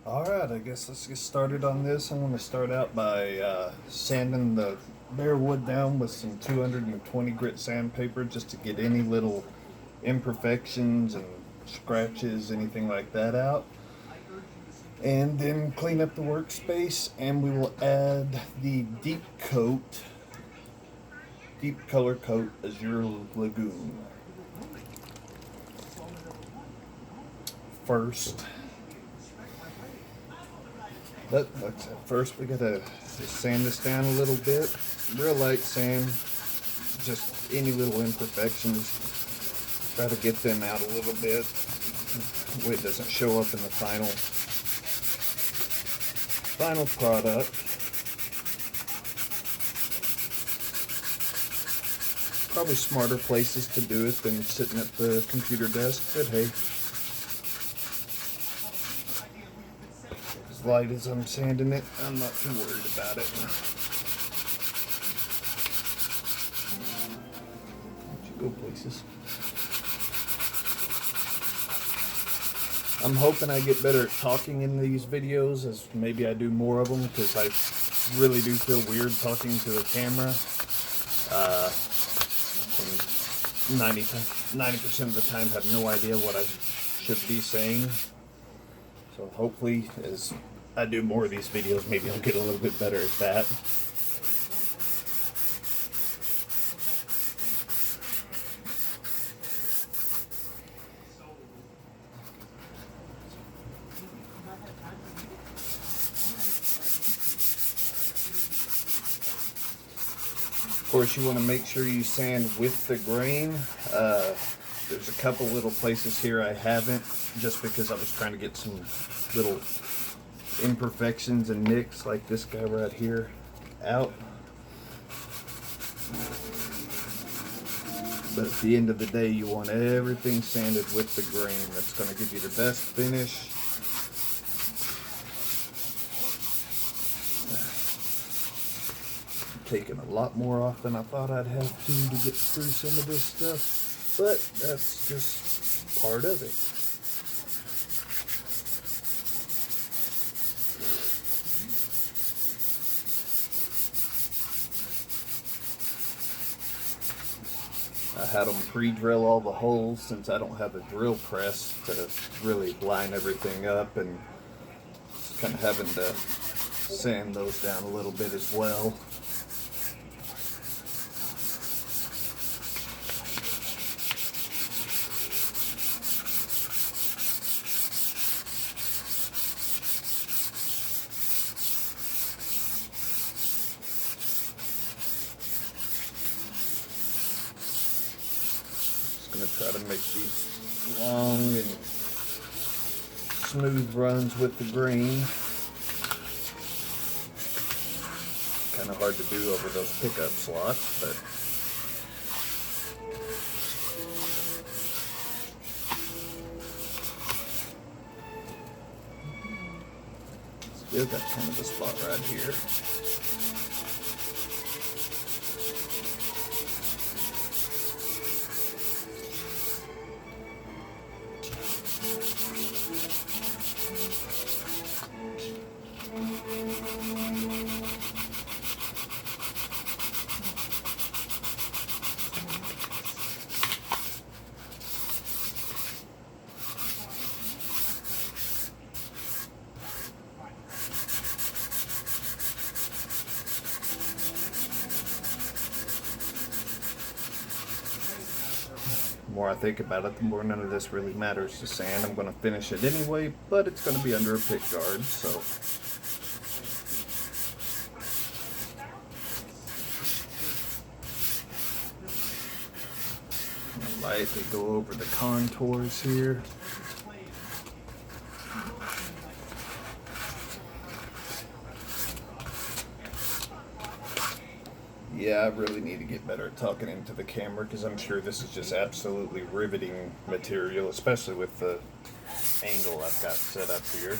Alright, I guess let's get started on this. I'm going to start out by sanding the bare wood down with some 220 grit sandpaper just to get any little imperfections and scratches, anything like that out. And then clean up the workspace, and we will add the deep color coat Azure Lagoon. First we gotta sand this down a little bit. Real light sand, just any little imperfections. Try to get them out a little bit. That way it doesn't show up in the final product. Probably smarter places to do it than sitting at the computer desk, but hey. As light as I'm sanding it, I'm not too worried about it. Where'd you go places? I'm hoping I get better at talking in these videos, as maybe I do more of them, because I really do feel weird talking to the camera. And 90% of the time have no idea what I should be saying. So hopefully, as I do more of these videos, maybe I'll get a little bit better at that. Of course, you want to make sure you sand with the grain. There's a couple little places here I haven't, just because I was trying to get some little imperfections and nicks, like this guy right here, out. But at the end of the day, you want everything sanded with the grain. That's going to give you the best finish. Taking a lot more off than I thought I'd have to get through some of this stuff, but that's just part of it. I had them pre-drill all the holes since I don't have a drill press to really line everything up, and just kind of having to sand those down a little bit as well. Going to try to make these long and smooth runs with the grain. Kind of hard to do over those pickup slots, but still got kind of a spot right here. The more I think about it, the more none of this really matters to sand. I'm going to finish it anyway, but it's going to be under a pick guard, so. Lightly go over the contours here. Yeah, I really need to get better at talking into the camera, because I'm sure this is just absolutely riveting material, especially with the angle I've got set up here.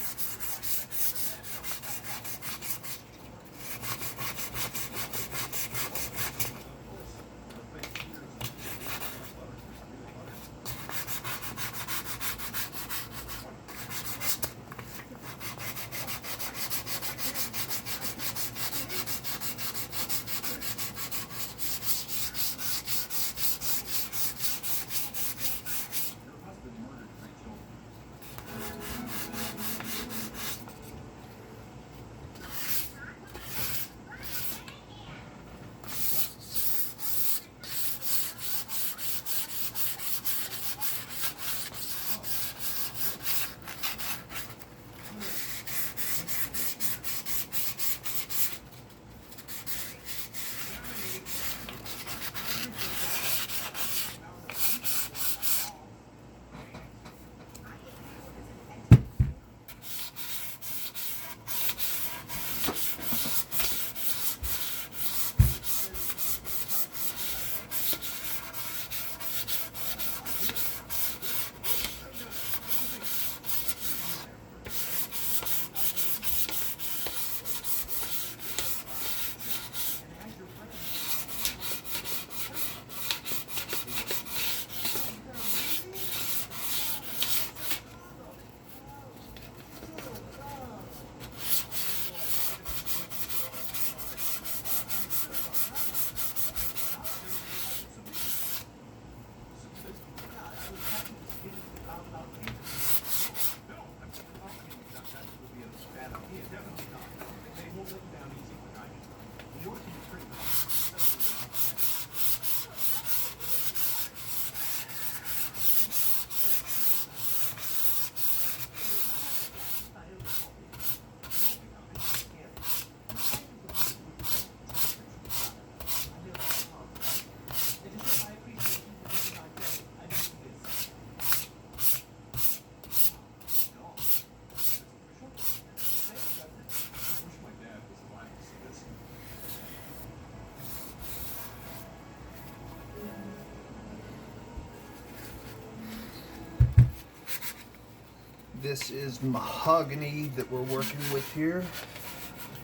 This is mahogany that we're working with here.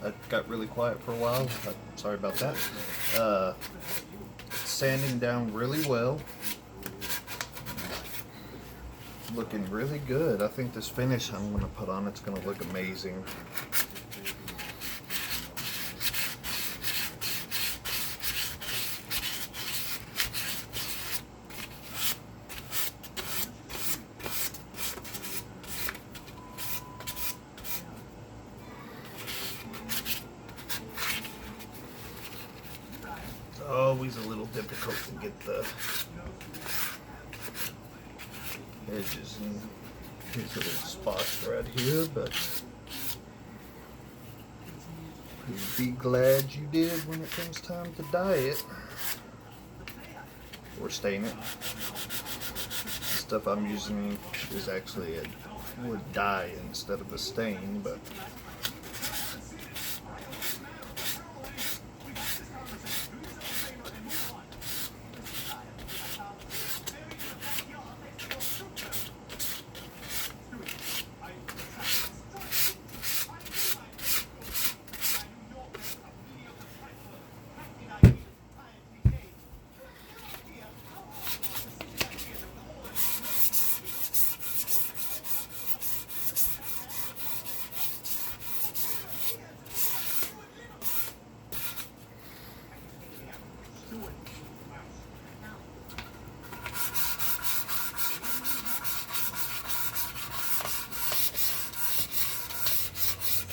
I got really quiet for a while. Sorry about that. Sanding down really well. Looking really good. I think this finish I'm going to put on it's going to look amazing. Always a little difficult to get the edges and these little spots right here, but you'd be glad you did when it comes time to dye it or stain it. The stuff I'm using is actually a wood dye instead of a stain, but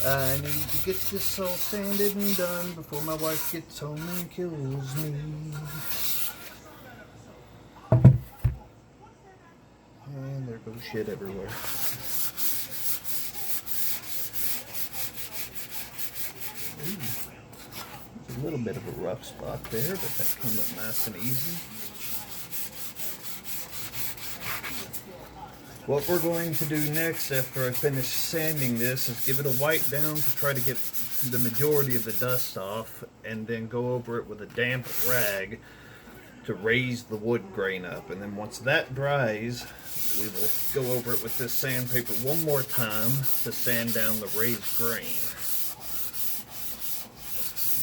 I need to get this all sanded and done before my wife gets home and kills me. And there goes shit everywhere. Ooh, there's a little bit of a rough spot there, but that came up nice and easy. What we're going to do next after I finish sanding this is give it a wipe down to try to get the majority of the dust off, and then go over it with a damp rag to raise the wood grain up. And then once that dries, we will go over it with this sandpaper one more time to sand down the raised grain.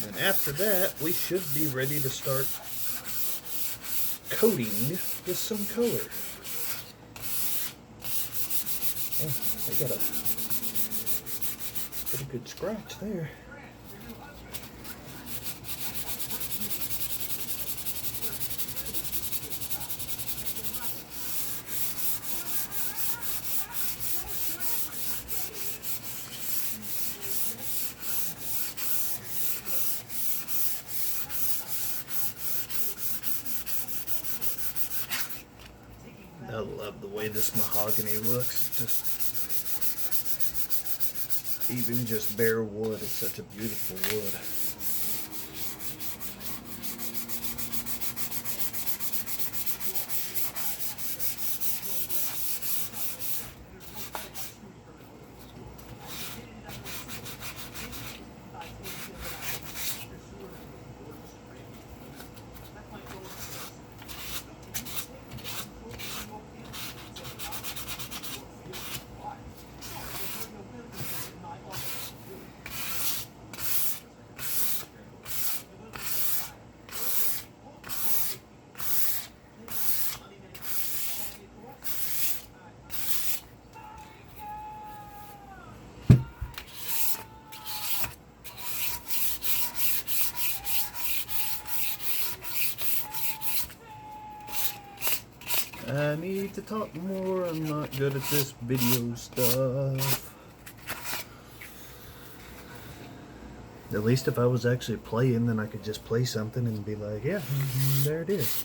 And after that, we should be ready to start coating with some color. Oh, they got a pretty good scratch there. I love the way this mahogany looks. Even just bare wood is such a beautiful wood. I need to talk more. I'm not good at this video stuff. At least if I was actually playing, then I could just play something and be like, yeah, there it is.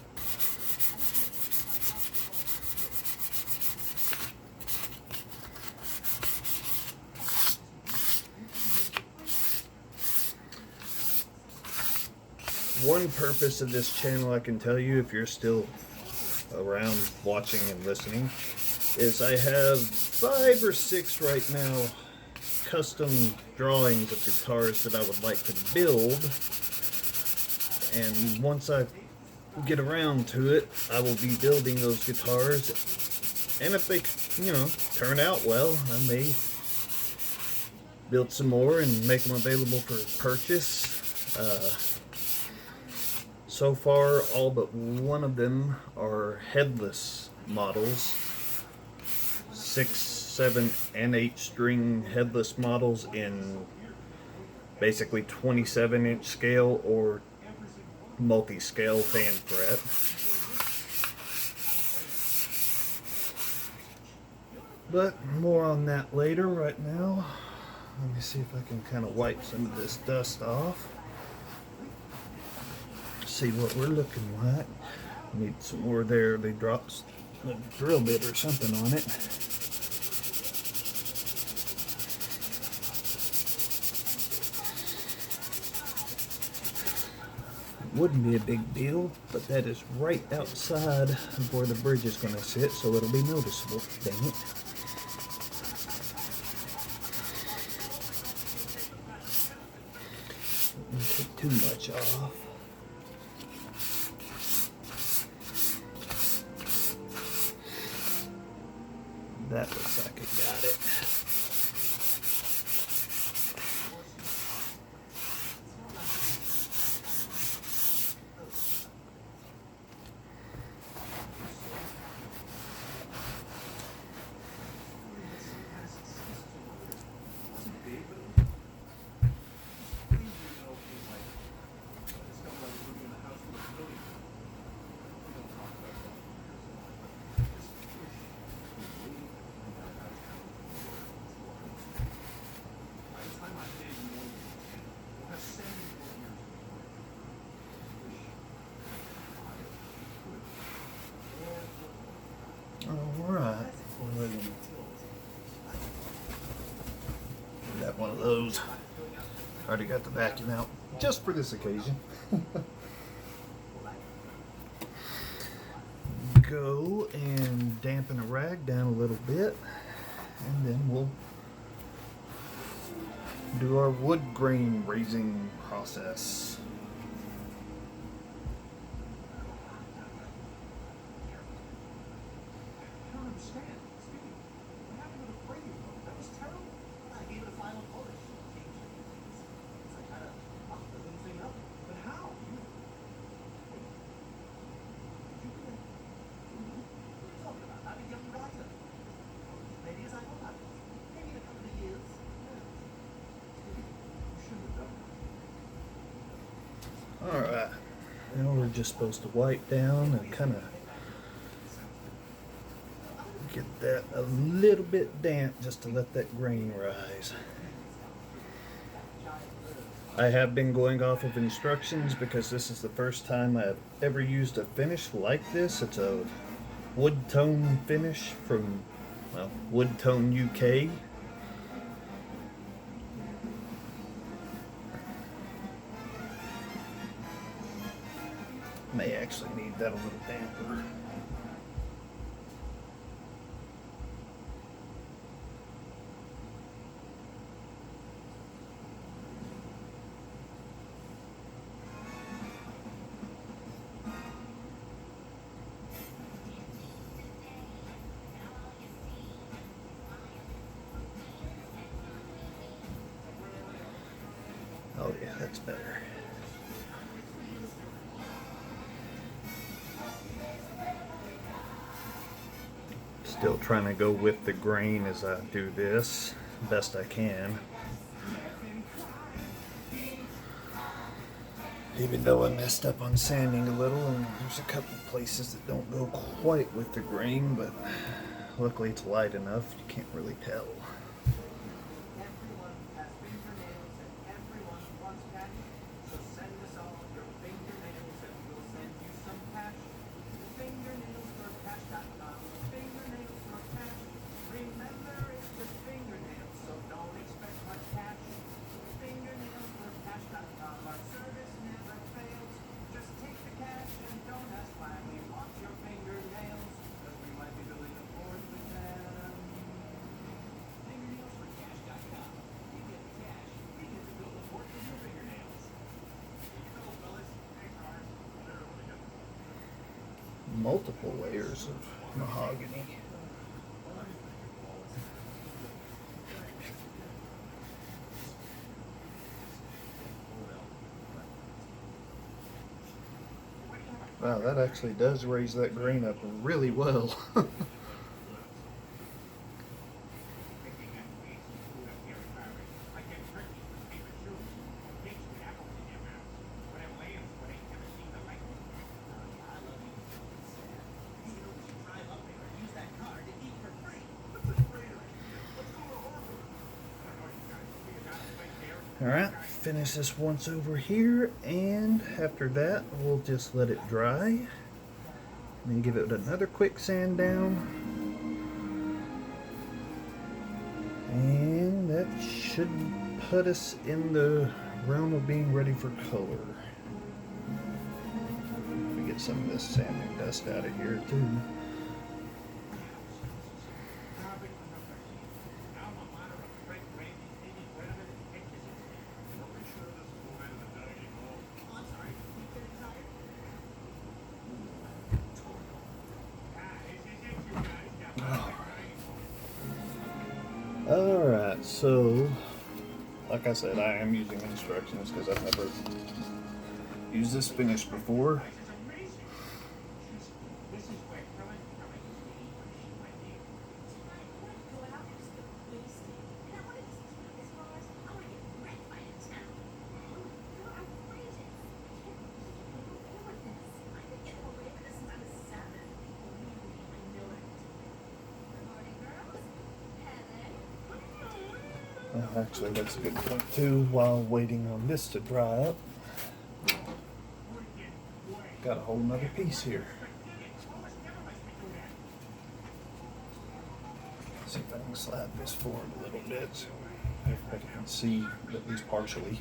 One purpose of this channel, I can tell you, if you're still around watching and listening, is I have 5 or 6 right now custom drawings of guitars that I would like to build, and once I get around to it, I will be building those guitars, and if they, turn out well, I may build some more and make them available for purchase. So far, all but one of them are headless models. 6, 7, and 8 string headless models in basically 27-inch scale or multi-scale fan fret. But more on that later. Right now, let me see if I can kind of wipe some of this dust off. See what we're looking like. Need some more there. They dropped a drill bit or something on it. Wouldn't be a big deal, but that is right outside of where the bridge is going to sit, so it'll be noticeable. Dang it. Don't take too much off. That looks like it got it. Alright, got one of those. Already got the vacuum out just for this occasion. Go and dampen a rag down a little bit, and then we'll do our wood grain raising process. Alright, now we're just supposed to wipe down and kind of get that a little bit damp just to let that grain rise. I have been going off of instructions because this is the first time I've ever used a finish like this. It's a wood tone finish from, well, Wudtone UK. May actually need that a little damper. Oh yeah, that's better. Still trying to go with the grain as I do this, best I can. Even though I messed up on sanding a little, and there's a couple places that don't go quite with the grain, but luckily it's light enough, you can't really tell. multiple layers of mahogany. Wow, that actually does raise that grain up really well. Alright, finish this once over here, and after that we'll just let it dry and then give it another quick sand down, and that should put us in the realm of being ready for color. Let me get some of this sanding dust out of here too. Alright, so like I said, I am using instructions because I've never used this finish before. Actually, that's a good point too. While waiting on this to dry up, got a whole nother piece here. See if I can slide this forward a little bit so everybody can see at least partially.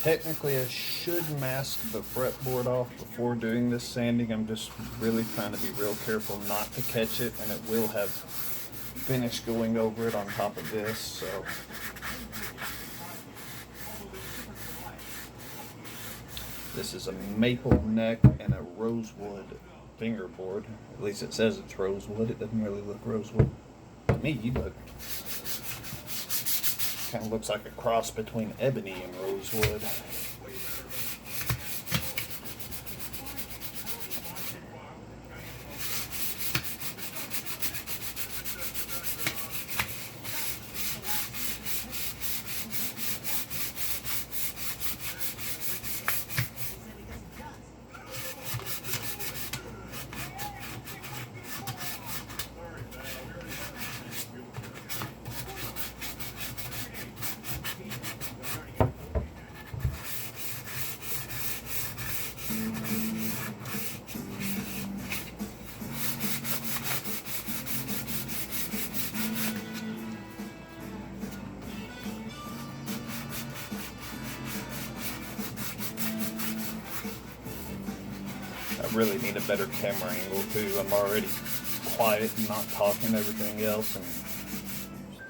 Technically, I should mask the fretboard off before doing this sanding. I'm just really trying to be real careful not to catch it, and it will have finish going over it on top of this, so. This is a maple neck and a rosewood fingerboard. At least it says it's rosewood. It doesn't really look rosewood to me, but kind of looks like a cross between ebony and rosewood. I really need a better camera angle too. I'm already quiet and not talking everything else, and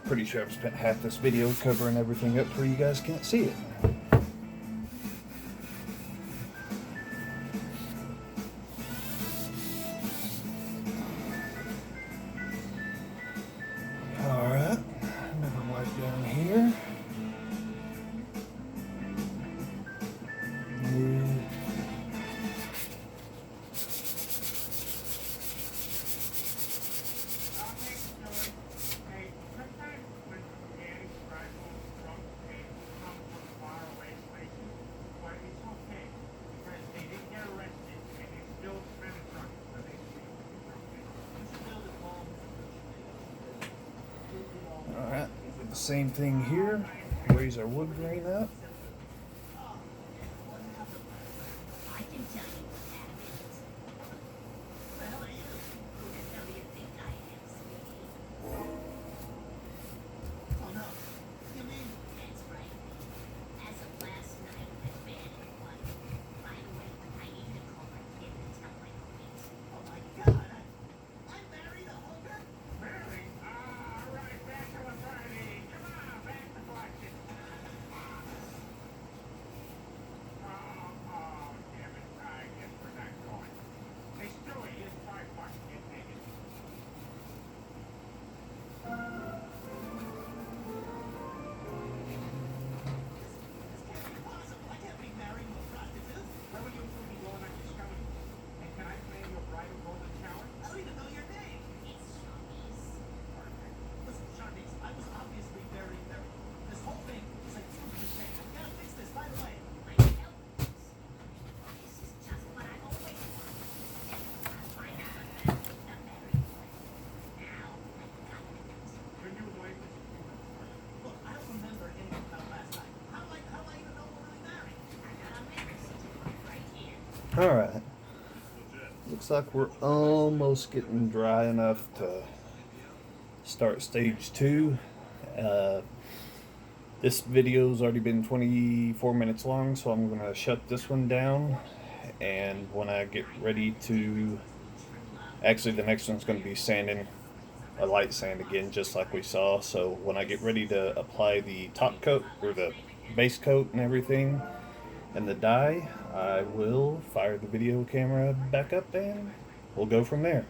pretty sure I've spent half this video covering everything up where you guys can't see it. Alright, another wipe down here. Same thing here. Raise our wood grain up. Alright, looks like we're almost getting dry enough to start stage 2. This video's already been 24 minutes long, so I'm going to shut this one down, and when I get ready to, actually the next one's going to be sanding, a light sand again, just like we saw. So when I get ready to apply the top coat, or the base coat and everything, and the dye, I will fire the video camera back up and we'll go from there.